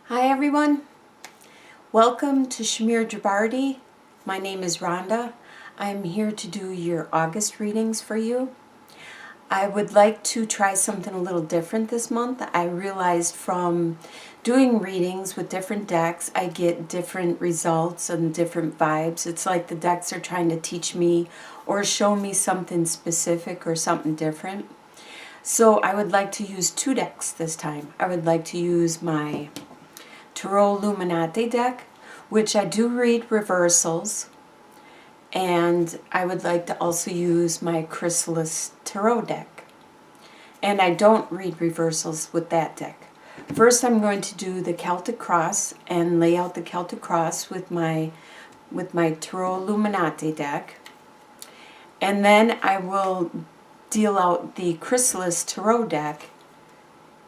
Hi everyone, welcome to Shamir Jabardi. My name is Rhonda. I'm here to do your August readings for you. I would like to try something a little different this month. I realized from doing readings with different decks, I get different results and different vibes. It's like the decks are trying to teach me or show me something specific or something different. So I would like to use two decks this time. I would like to use my Tarot Illuminati deck, which I do read reversals, and I would like to also use my Chrysalis Tarot deck. And I don't read reversals with that deck. First I'm going to do the Celtic Cross and lay out the Celtic Cross with my Tarot Illuminati deck. And then I will deal out the Chrysalis Tarot deck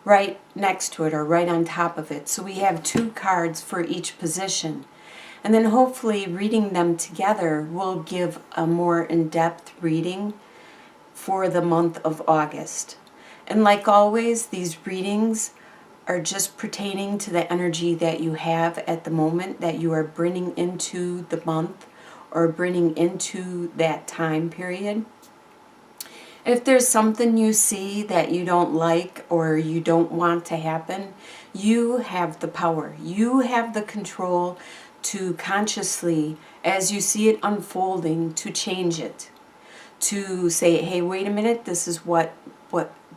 right next to it or right on top of it. So we have two cards for each position. And then hopefully reading them together will give a more in-depth reading for the month of August. And like always, these readings are just pertaining to the energy that you have at the moment, that you are bringing into the month or bringing into that time period. If there's something you see that you don't like or you don't want to happen, you have the power. You have the control to consciously, as you see it unfolding, to change it. To say, hey, wait a minute, this is what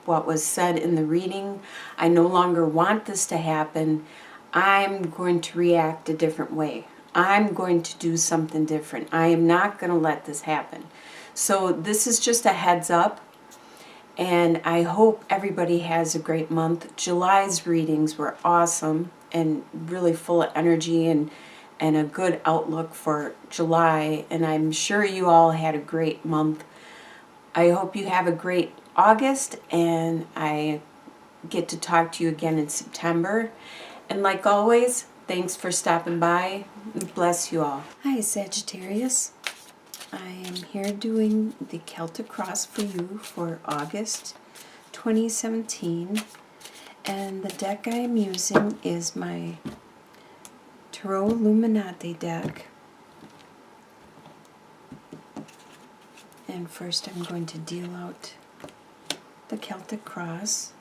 was said in the reading. I no longer want this to happen. I'm going to react a different way. I'm going to do something different. I am not going to let this happen. So this is just a heads up, and I hope everybody has a great month. July's readings were awesome and really full of energy and a good outlook for July, and I'm sure you all had a great month. I hope you have a great August, and I get to talk to you again in September. And like always, thanks for stopping by. Bless you all. Hi, Sagittarius. I am here doing the Celtic Cross for you for August 2017, and the deck I am using is my Tarot Illuminati deck. And first I'm going to deal out the Celtic Cross.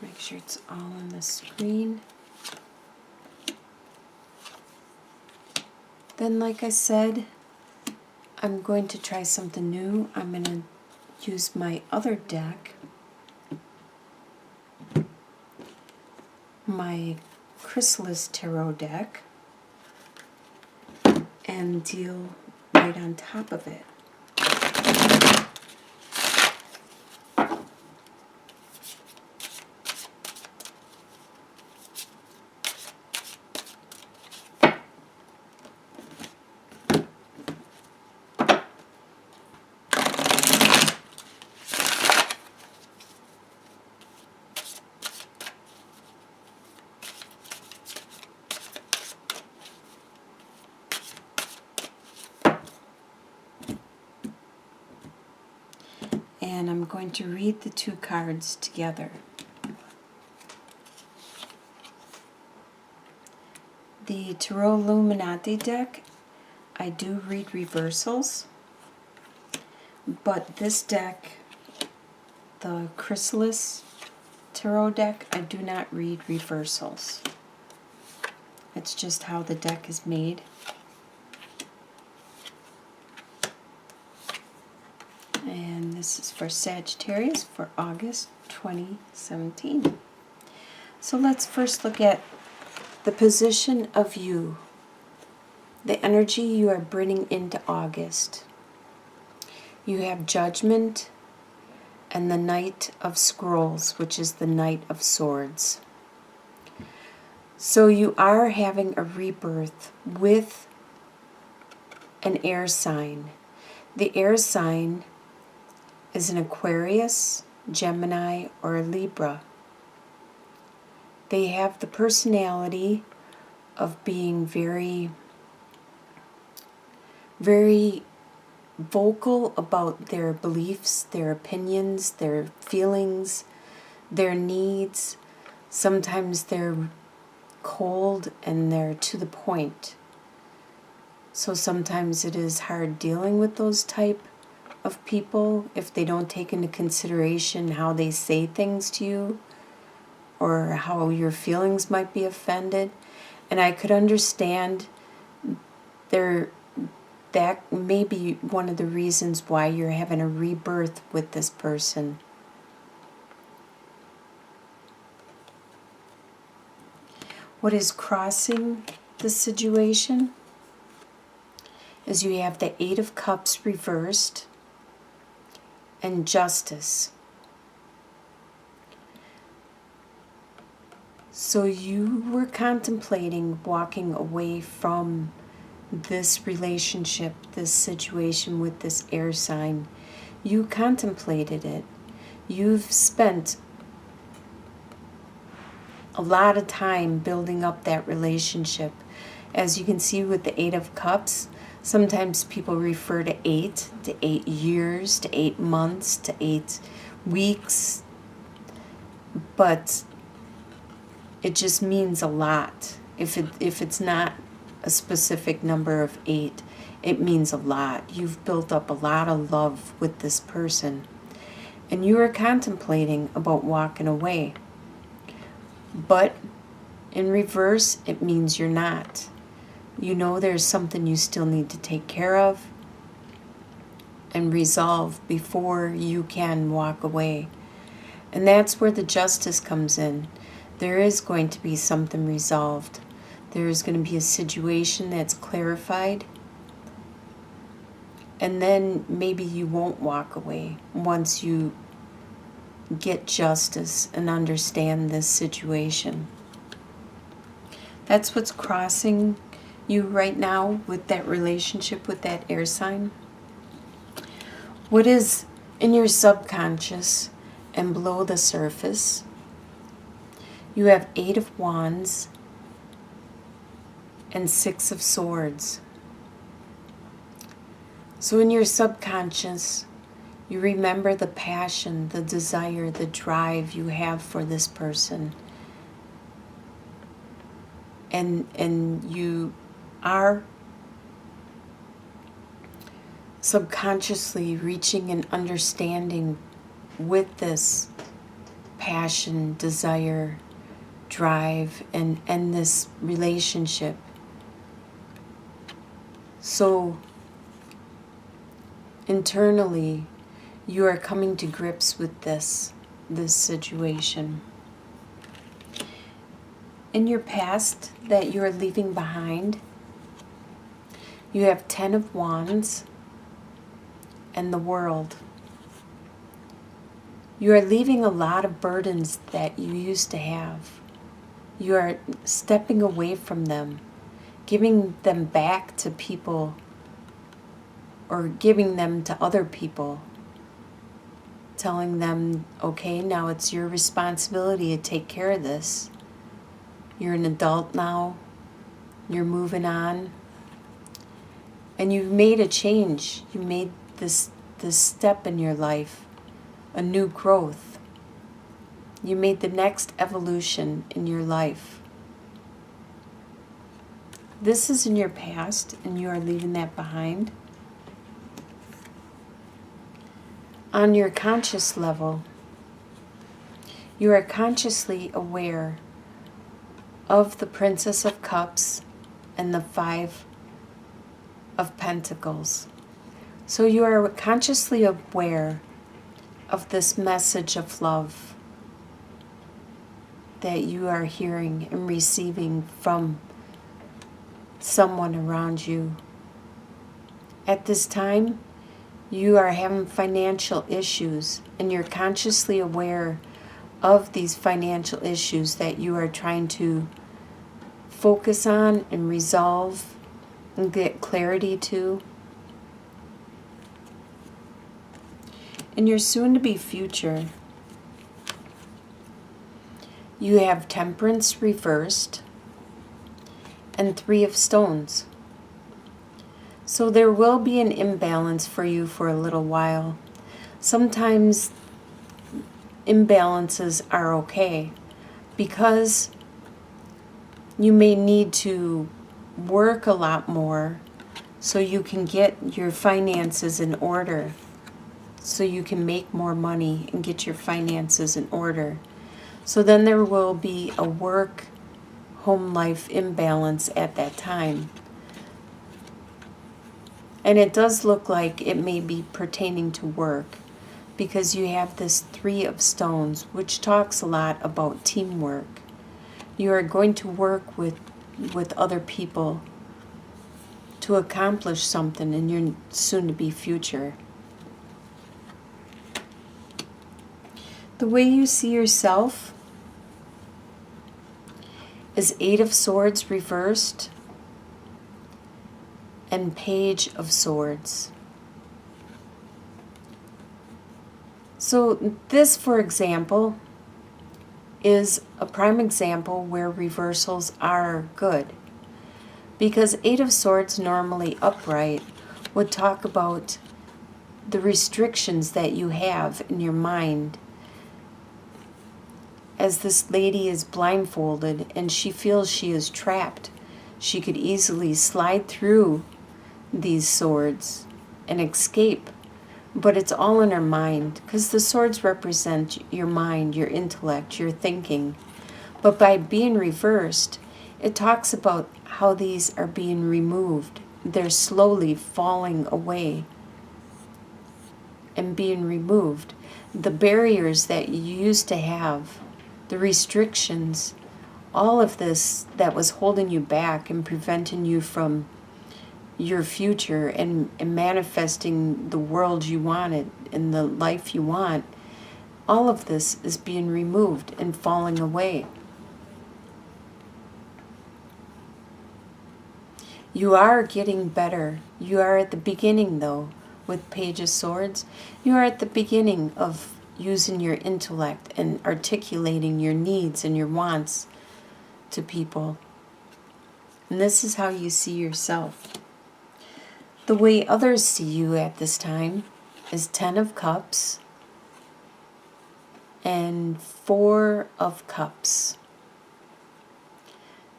Make sure it's all on the screen. Then, like I said, I'm going to try something new. I'm going to use my other deck, my Chrysalis Tarot deck, and deal right on top of it. And I'm going to read the two cards together. The Tarot Illuminati deck, I do read reversals, but this deck, the Chrysalis Tarot deck, I do not read reversals. It's just how the deck is made. And this is for Sagittarius for August 2017. So let's first look at the position of you, the energy you are bringing into August. You have Judgment and the Knight of Scrolls, which is the Knight of Swords. So you are having a rebirth with an air sign. The air sign is an Aquarius, Gemini, or a Libra. They have the personality of being very, very vocal about their beliefs, their opinions, their feelings, their needs. Sometimes they're cold and they're to the point. So sometimes it is hard dealing with those type of people if they don't take into consideration how they say things to you or how your feelings might be offended. And I could understand that may be one of the reasons why you're having a rebirth with this person. What is crossing the situation is you have the Eight of Cups reversed and Justice. So you were contemplating walking away from this relationship, this situation with this air sign. You contemplated it. You've spent a lot of time building up that relationship. As you can see with the Eight of Cups, sometimes people refer to 8 years, to 8 months, to 8 weeks, but it just means a lot. If it's not a specific number of 8, it means a lot. You've built up a lot of love with this person, and you are contemplating about walking away. But in reverse, it means you're not. You know there's something you still need to take care of and resolve before you can walk away. And that's where the Justice comes in. There is going to be something resolved. There is going to be a situation that's clarified. And then maybe you won't walk away once you get justice and understand this situation. That's what's crossing you right now with that relationship with that air sign. What is in your subconscious and below the surface? You have 8 of Wands and 6 of Swords. So in your subconscious, you remember the passion, the desire, the drive you have for this person. And you are subconsciously reaching an understanding with this passion, desire, drive, and this relationship. So internally, you are coming to grips with this situation. In your past that you are leaving behind, you have 10 of Wands and the World. You are leaving a lot of burdens that you used to have. You are stepping away from them, giving them back to people or giving them to other people, telling them, okay, now it's your responsibility to take care of this. You're an adult now. You're moving on. And you've made a change. You made this step in your life, a new growth. You made the next evolution in your life. This is in your past, and you are leaving that behind. On your conscious level, you are consciously aware of the Princess of Cups and the 5 of Pentacles. So you are consciously aware of this message of love that you are hearing and receiving from someone around you. At this time, you are having financial issues, and you're consciously aware of these financial issues that you are trying to focus on and resolve and get clarity to. In your soon-to-be future, you have Temperance reversed and 3 of Stones. So there will be an imbalance for you for a little while. Sometimes imbalances are okay because you may need to work a lot more so you can get your finances in order, so you can make more money and get your finances in order. So then there will be a work-home life imbalance at that time. And it does look like it may be pertaining to work because you have this Three of Stones, which talks a lot about teamwork. You are going to work with other people to accomplish something in your soon-to-be future. The way you see yourself is Eight of Swords reversed and Page of Swords. So this, for example, is a prime example where reversals are good. Because Eight of Swords, normally upright, would talk about the restrictions that you have in your mind. As this lady is blindfolded and she feels she is trapped, she could easily slide through these swords and escape. But it's all in her mind, because the swords represent your mind, your intellect, your thinking. But by being reversed, it talks about how these are being removed. They're slowly falling away and being removed. The barriers that you used to have, the restrictions, all of this that was holding you back and preventing you from your future and manifesting the world you wanted and the life you want, all of this is being removed and falling away. You are getting better. You are at the beginning, though, with Page of Swords. You are at the beginning of using your intellect and articulating your needs and your wants to people. And this is how you see yourself. The way others see you at this time is Ten of Cups and Four of Cups.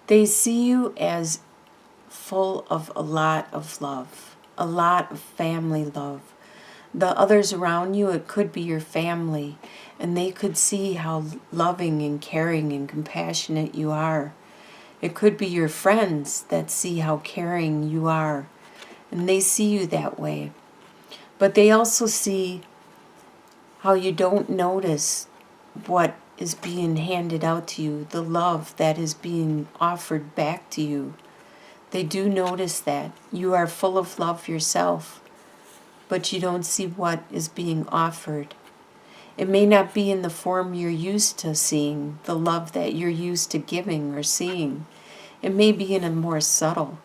They see you as full of a lot of love, a lot of family love. The others around you, it could be your family, and they could see how loving and caring and compassionate you are. It could be your friends that see how caring you are, and they see you that way. But they also see how you don't notice what is being handed out to you, the love that is being offered back to you. They do notice that. You are full of love yourself, but you don't see what is being offered. It may not be in the form you're used to seeing, the love that you're used to giving or seeing. It may be in a more subtle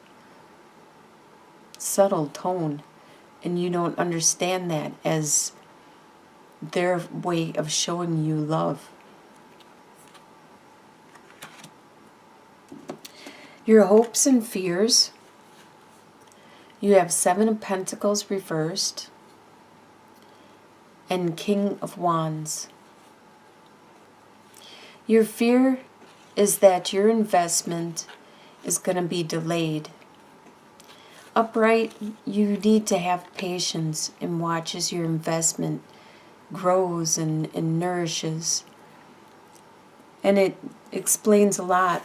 tone, and you don't understand that as their way of showing you love. Your hopes and fears. You have Seven of Pentacles reversed and King of Wands. Your fear is that your investment is going to be delayed. Upright, you need to have patience and watch as your investment grows and nourishes. And it explains a lot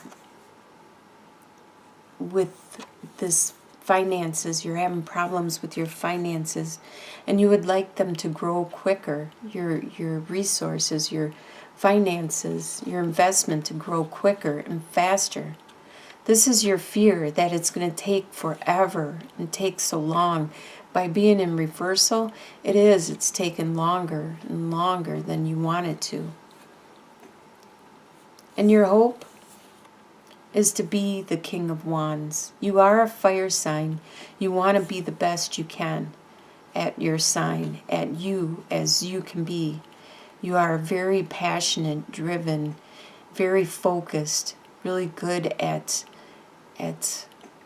with this finances. You're having problems with your finances, and you would like them to grow quicker. Your resources, your finances, your investment to grow quicker and faster. This is your fear, that it's going to take forever and take so long. By being in reversal, it's taken longer and longer than you want it to. And your hope is to be the King of Wands. You are a fire sign. You want to be the best you can at your sign, at you as you can be. You are very passionate, driven, very focused, really good at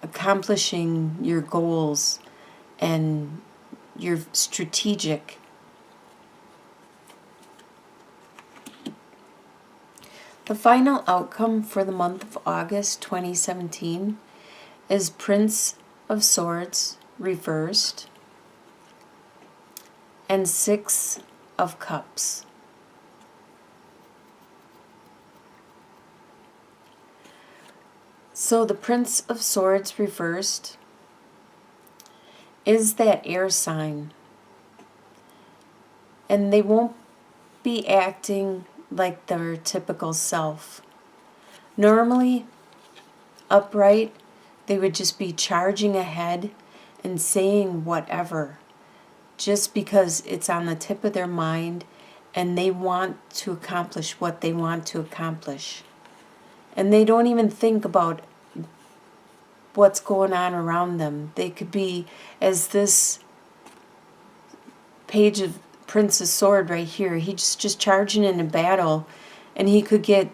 accomplishing your goals and you're strategic. The final outcome for the month of August 2017 is Prince of Swords reversed and Six of Cups. So the Prince of Swords reversed is that air sign. And they won't be acting like their typical self. Normally, upright, they would just be charging ahead and saying whatever, just because it's on the tip of their mind and they want to accomplish what they want to accomplish. And they don't even think about what's going on around them. They could be, as this page of Prince's Sword right here, he's just charging in a battle, and he could get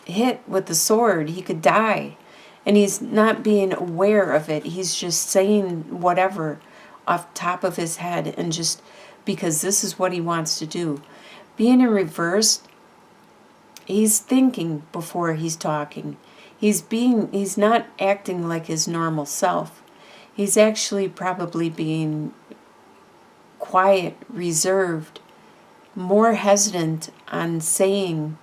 hit with the sword. He could die. And he's not being aware of it. He's just saying whatever off the top of his head, and just because this is what he wants to do. Being in reverse, he's thinking before he's talking. He's not acting like his normal self. He's actually probably being quiet, reserved, more hesitant on saying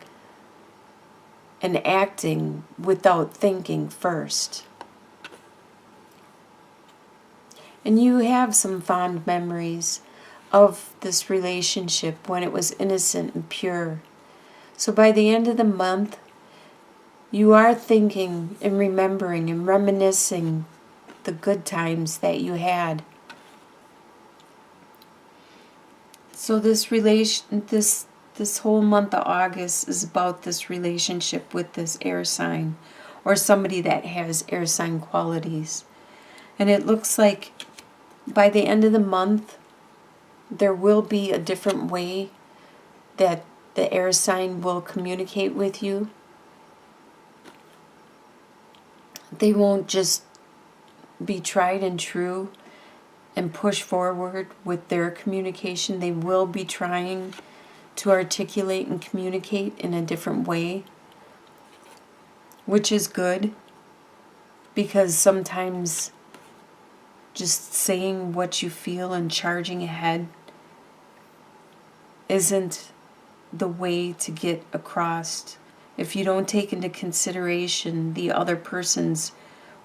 and acting without thinking first. And you have some fond memories of this relationship when it was innocent and pure. So by the end of the month, you are thinking and remembering and reminiscing the good times that you had. So this whole month of August is about this relationship with this air sign, or somebody that has air sign qualities. And it looks like by the end of the month, there will be a different way that the air sign will communicate with you. They won't just be tried and true and push forward with their communication. They will be trying to articulate and communicate in a different way, which is good, because sometimes just saying what you feel and charging ahead isn't the way to get across if you don't take into consideration the other person's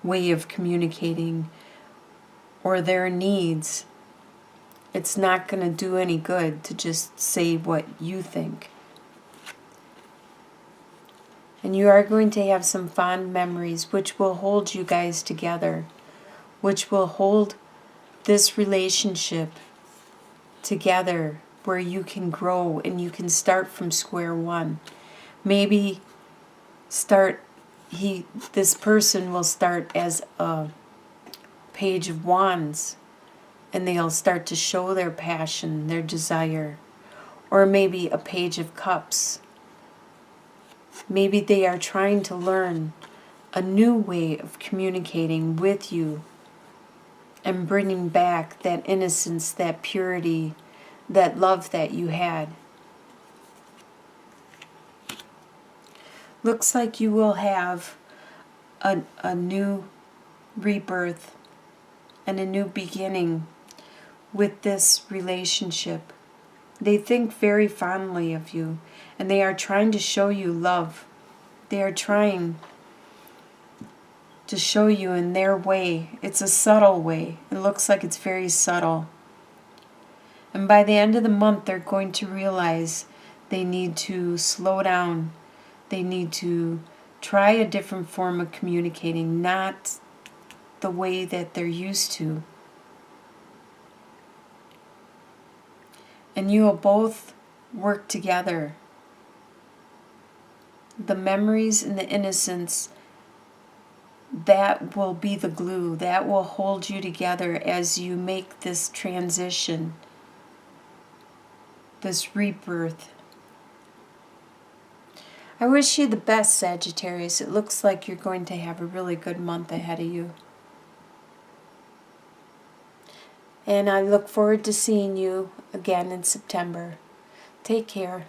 way of communicating or their needs. It's not going to do any good to just say what you think. And you are going to have some fond memories which will hold you guys together, which will hold this relationship together, where you can grow and you can start from square one. Maybe this person will start as a Page of Wands, and they'll start to show their passion, their desire. Or maybe a Page of Cups. Maybe they are trying to learn a new way of communicating with you and bringing back that innocence, that purity, that love that you had. Looks like you will have a new rebirth and a new beginning with this relationship. They think very fondly of you, and they are trying to show you love. They are trying to show you in their way. It's a subtle way. It looks like it's very subtle. And by the end of the month, they're going to realize they need to slow down. They need to try a different form of communicating, not the way that they're used to. And you will both work together. The memories and the innocence, that will be the glue. That will hold you together as you make this transition, this rebirth. I wish you the best, Sagittarius. It looks like you're going to have a really good month ahead of you. And I look forward to seeing you again in September. Take care.